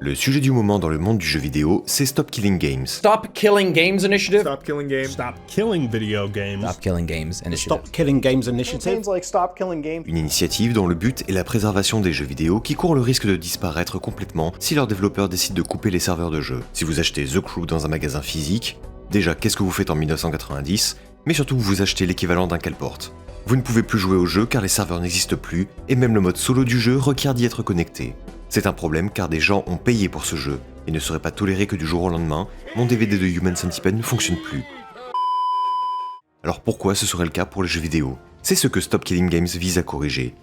Le sujet du moment dans le monde du jeu vidéo, c'est Stop Killing Games. Stop Killing Games Initiative. Stop killing games. Stop killing video games. Stop Killing Games Initiative. Stop killing games initiative. Campaigns like Stop Killing Games. Une initiative dont le but est la préservation des jeux vidéo qui courent le risque de disparaître complètement si leurs développeurs décident de couper les serveurs de jeux. Si vous achetez The Crew dans un magasin physique, déjà qu'est-ce que vous faites en 1990, mais surtout vous achetez l'équivalent d'un Calport. Vous ne pouvez plus jouer au jeu car les serveurs n'existent plus et même le mode solo du jeu requiert d'y être connecté. C'est un problème car des gens ont payé pour ce jeu et ne serait pas toléré que du jour au lendemain, mon DVD de Human Centipede ne fonctionne plus. Alors pourquoi ce serait le cas pour les jeux vidéo? C'est ce que Stop Killing Games vise à corriger.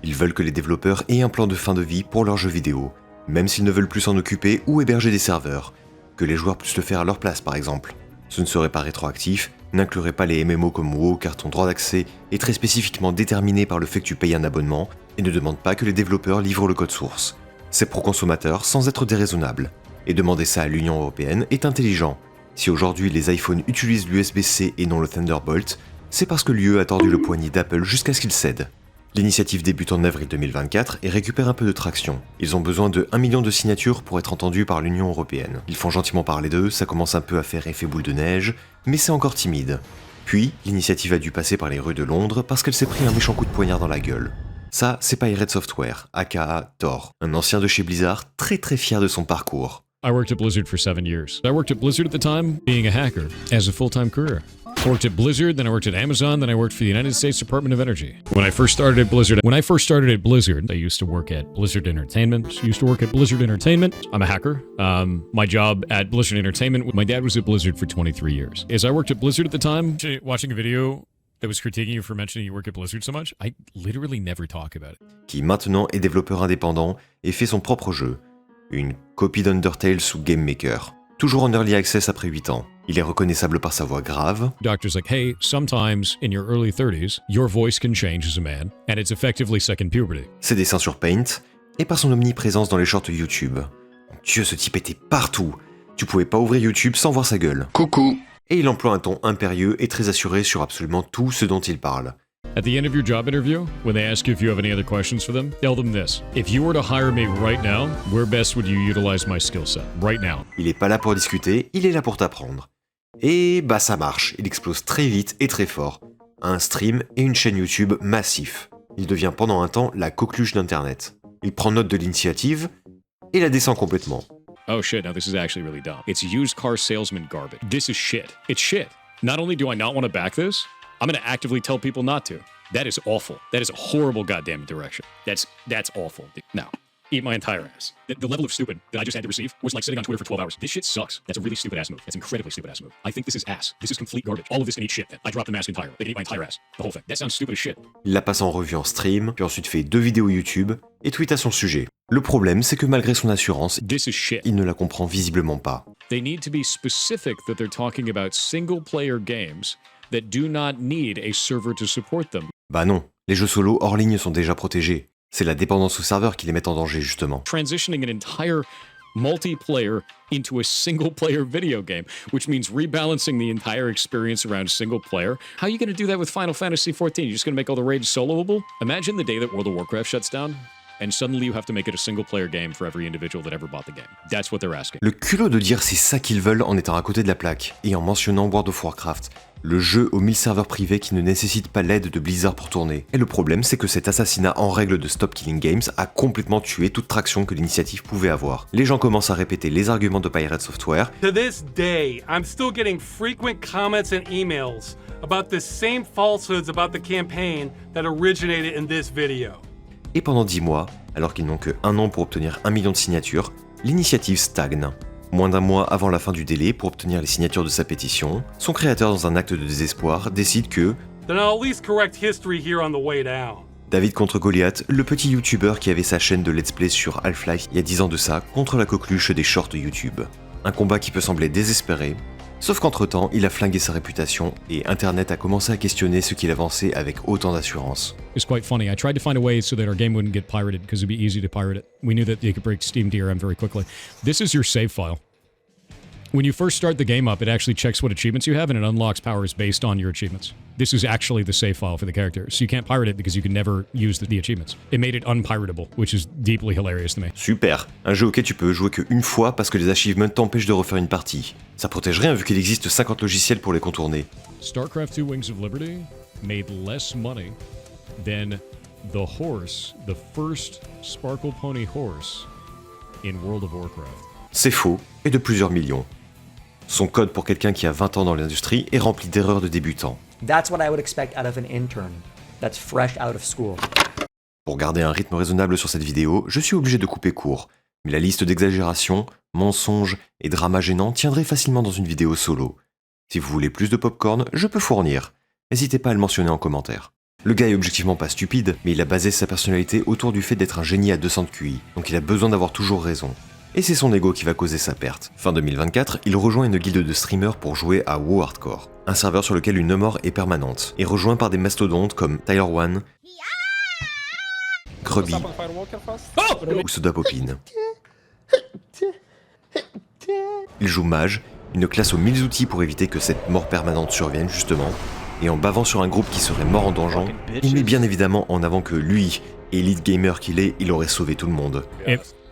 Ils veulent que les développeurs aient un plan de fin de vie pour leurs jeux vidéo, même s'ils ne veulent plus s'en occuper ou héberger des serveurs, que les joueurs puissent le faire à leur place par exemple. Ce ne serait pas rétroactif, n'inclurait pas les MMO comme WoW car ton droit d'accès est très spécifiquement déterminé par le fait que tu payes un abonnement et ne demande pas que les développeurs livrent le code source. C'est pro-consommateur sans être déraisonnable. Et demander ça à l'Union Européenne est intelligent. Si aujourd'hui les iPhones utilisent l'USB-C et non le Thunderbolt, c'est parce que l'UE a tordu le poignet d'Apple jusqu'à ce qu'il cède. L'initiative débute en avril 2024 et récupère un peu de traction. Ils ont besoin de 1 million de signatures pour être entendus par l'Union Européenne. Ils font gentiment parler d'eux, ça commence un peu à faire effet boule de neige, mais c'est encore timide. Puis, l'initiative a dû passer par les rues de Londres parce qu'elle s'est pris un méchant coup de poignard dans la gueule. Ça, c'est Pirate Software, aka Thor, un ancien de chez Blizzard très fier de son parcours. I worked at Blizzard for 7 years. I worked at Blizzard at the time, being a hacker, as a full-time career. I worked at Blizzard, then I worked at Amazon, then I worked for the United States Department of Energy. When I first started at Blizzard, I used to work at Blizzard Entertainment. I'm a hacker. My job at Blizzard Entertainment, my dad was at Blizzard for 23 years. As I worked at Blizzard at the time, watching a video that was critiquing you for mentioning you work at Blizzard so much, I literally never talk about it. Qui maintenant est développeur indépendant et fait son propre jeu. Une copie d'Undertale sous Game Maker. Toujours en early access après 8 ans. Il est reconnaissable par sa voix grave. Doctor's like, hey, sometimes in your early 30s, your voice can change as a man, and it's effectively second puberty. Ses dessins sur Paint, et par son omniprésence dans les shorts YouTube. Mon Dieu, ce type était partout. Tu pouvais pas ouvrir YouTube sans voir sa gueule. Coucou. Et il emploie un ton impérieux et très assuré sur absolument tout ce dont il parle. At the end of your job interview, when they ask you if you have any other questions for them, tell them this. If you were to hire me right now, where best would you utilize my skill set? Right now. Il est pas là pour discuter, il est là pour t'apprendre. Et bah ça marche, il explose très vite et très fort. Un stream et une chaîne YouTube massif. Il devient pendant un temps la coqueluche d'Internet. Il prend note de l'initiative et la descend complètement. Oh shit, now this is actually really dumb. It's used car salesman garbage. This is shit. It's shit. Not only do I not want to back this, I'm going to actively tell people not to. That is awful. That is a horrible goddamn direction. That's awful. Now, eat my entire ass. The level of stupid that I just had to receive was like sitting on Twitter for 12 hours. This shit sucks. That's a really stupid ass move. That's an incredibly stupid ass move. I think this is ass. This is complete garbage. All of this can eat shit then. I dropped the mask entirely. They can eat my entire ass. The whole thing. That sounds stupid as shit. Il la passe en revue en stream, puis ensuite fait 2 vidéos YouTube et tweet à son sujet. Le problème, c'est que malgré son assurance, This is shit. il ne la comprend visiblement pas. They need to be specific that they're talking about single-player games that do not need a server to support them. Bah non, les jeux solo hors ligne sont déjà protégés. C'est la dépendance au serveur qui les met en danger justement. Transitioning an entire multiplayer into a single-player video game, which means rebalancing the entire experience around single player. How are you going to do that with Final Fantasy XIV? You're just going to make all the raids soloable? Imagine the day that World of Warcraft shuts down, and suddenly you have to make it a single-player game for every individual that ever bought the game. That's what they're asking. Le culot de dire c'est ça qu'ils veulent en étant à côté de la plaque, et en mentionnant World of Warcraft, le jeu aux 1000 serveurs privés qui ne nécessite pas l'aide de Blizzard pour tourner. Et le problème, c'est que cet assassinat en règle de Stop Killing Games a complètement tué toute traction que l'initiative pouvait avoir. Les gens commencent à répéter les arguments de Pirate Software. To this day, I'm still getting frequent comments and emails about the same falsehoods about the campaign that originated in this video. Et pendant 10 mois, alors qu'ils n'ont que 1 an pour obtenir 1 million de signatures, l'initiative stagne. Moins d'1 mois avant la fin du délai pour obtenir les signatures de sa pétition, son créateur, dans un acte de désespoir, décide que Then I'll at least correct history here on the way down. David contre Goliath, le petit youtubeur qui avait sa chaîne de let's play sur Half-Life il y a 10 ans de ça, contre la coqueluche des shorts YouTube. Un combat qui peut sembler désespéré, sauf qu'entre-temps, il a flingué sa réputation et Internet a commencé à questionner ce qu'il avançait avec autant d'assurance. It's quite funny. I tried to find a way so that our game wouldn't get pirated because it'd be easy to pirate it. We knew that they could break Steam DRM very quickly. This is your save file. When you first start the game up, it actually checks what achievements you have and it unlocks powers based on your achievements. This is actually the save file for the character, so you can't pirate it because you can never use the achievements. It made it unpiratable, which is deeply hilarious to me. Super, un jeu auquel tu peux jouer qu'une fois parce que les achievements t'empêchent de refaire une partie. Ça protège rien vu qu'il existe 50 logiciels pour les contourner. StarCraft II Wings of Liberty made less money than the horse, the first Sparkle Pony horse in World of Warcraft. C'est faux, et de plusieurs millions. Son code pour quelqu'un qui a 20 ans dans l'industrie est rempli d'erreurs de débutants. That's what I would expect out of an intern that's fresh out of school. Pour garder un rythme raisonnable sur cette vidéo, je suis obligé de couper court, mais la liste d'exagérations, mensonges et dramas gênants tiendrait facilement dans une vidéo solo. Si vous voulez plus de popcorn, je peux fournir. N'hésitez pas à le mentionner en commentaire. Le gars est objectivement pas stupide, mais il a basé sa personnalité autour du fait d'être un génie à 200 de QI, donc il a besoin d'avoir toujours raison. Et c'est son ego qui va causer sa perte. Fin 2024, il rejoint une guilde de streamers pour jouer à WoW Hardcore, un serveur sur lequel une mort est permanente, et rejoint par des mastodontes comme Tyler One, Grubby ou Sodapopine. Il joue mage, une classe aux 1000 outils pour éviter que cette mort permanente survienne justement, et en bavant sur un groupe qui serait mort en donjon, il met bien évidemment en avant que lui, élite gamer qu'il est, il aurait sauvé tout le monde.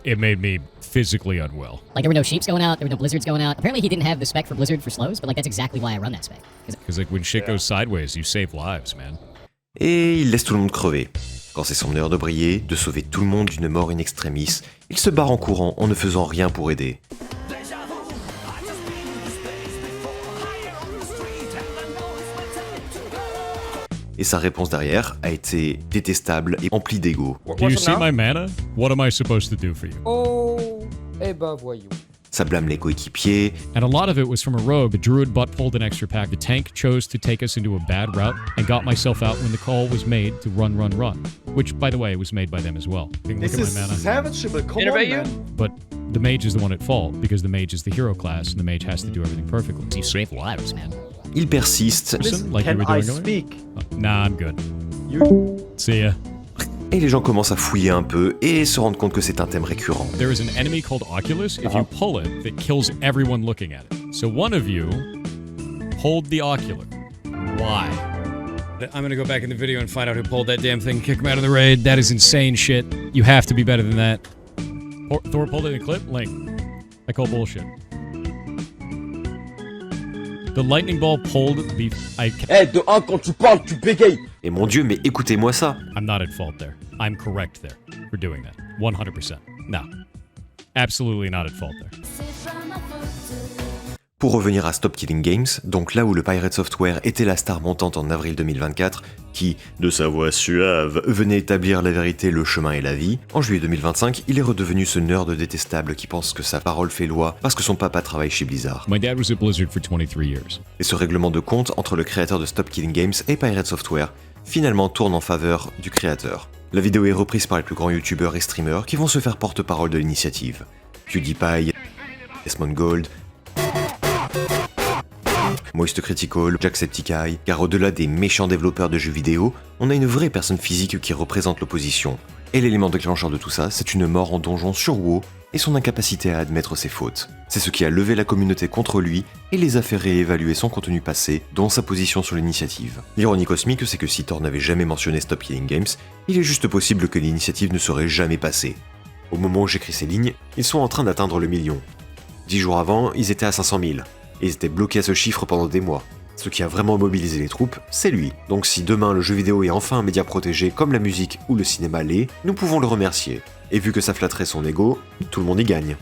It made me physically unwell. Like, there were no sheeps going out, there were no blizzards going out. Apparently he didn't have the spec for Blizzard for slows, but like that's exactly why I run that spec. Because like when shit goes sideways, you save lives, man. Et il laisse tout le monde crever. Quand c'est son heure de briller, de sauver tout le monde d'une mort in extremis, il se barre en courant en ne faisant rien pour aider. Et sa réponse derrière a été détestable et emplie d'ego. Do you see my mana? What am I supposed to do for you? Oh, eh ben voyons. Ça blâme les coéquipiers, And a lot of it was from a rogue. The druid butt pulled an extra pack. The tank chose to take us into a bad route and got myself out when the call was made to run. Which, by the way, was made by them as well. Look at my mana. Savage, but come on, man. But the mage is the one at fault because the mage is the hero class and the mage has to do everything perfectly. You save lives, man. il persiste, Like you were doing earlier? Nah, I'm good. See ya. et les gens commencent à fouiller un peu et se rendent compte que c'est un thème récurrent. There is an enemy called Oculus. If you pull it, that kills everyone looking at it. So one of you pulled the Ocular. Why? I'm gonna go back in the video and find out who pulled that damn thing, kick him out of the raid. That is insane shit. You have to be better than that. Thor pulled it in a clip? Link. I call bullshit. The lightning ball pulled the... De 1, quand tu parles, tu bégayes. Et mon Dieu, mais écoutez-moi ça. I'm not at fault there. I'm correct there for doing that. 100%. No. Absolutely not at fault there. Pour revenir à Stop Killing Games, donc là où le Pirate Software était la star montante en avril 2024, qui, de sa voix suave, venait établir la vérité, le chemin et la vie, en juillet 2025, il est redevenu ce nerd détestable qui pense que sa parole fait loi parce que son papa travaille chez Blizzard. My dad was at Blizzard for 23 years. Et ce règlement de compte entre le créateur de Stop Killing Games et Pirate Software finalement tourne en faveur du créateur. La vidéo est reprise par les plus grands youtubeurs et streamers qui vont se faire porte-parole de l'initiative. PewDiePie, Desmond, Moist Critical, Jacksepticeye, car au-delà des méchants développeurs de jeux vidéo, on a une vraie personne physique qui représente l'opposition. Et l'élément déclencheur de tout ça, c'est une mort en donjon sur WoW et son incapacité à admettre ses fautes. C'est ce qui a levé la communauté contre lui et les a fait réévaluer son contenu passé, dont sa position sur l'initiative. L'ironie cosmique, c'est que si Thor n'avait jamais mentionné Stop Killing Games, il est juste possible que l'initiative ne serait jamais passée. Au moment où j'écris ces lignes, ils sont en train d'atteindre le million. 10 jours avant, ils étaient à 500 000. Et ils étaient bloqués à ce chiffre pendant des mois. Ce qui a vraiment mobilisé les troupes, c'est lui. Donc si demain le jeu vidéo est enfin un média protégé comme la musique ou le cinéma l'est, nous pouvons le remercier. Et vu que ça flatterait son ego, tout le monde y gagne.